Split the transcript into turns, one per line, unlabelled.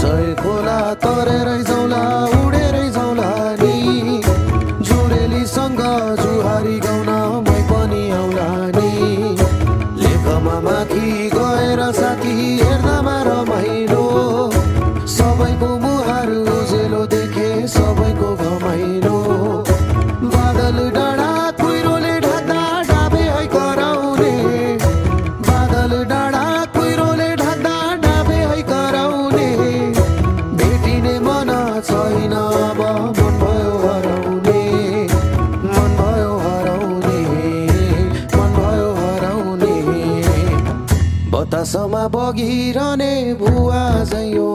जय खोला तरेरै जाउँला उडेरै जाउँला नि जुरेलीसँग जुहारी गाउन मै पनि आउला नि लेखमा माथि गएर साथी हेर्दामा रमाइलो सबैको मुहार उजेलो देखे सबैको घमाइलो बादल डाँडा कुहिरोले ढाक्दा डाबे है कराउने बादल डाँडा कुहिरोले ढाक्दा डाबे है कराउने भेटिने मन छैन अब मन भयो हराउने मन भयो हराउने मन भयो हराउने बतासमा बगिरहने भुवा झैँ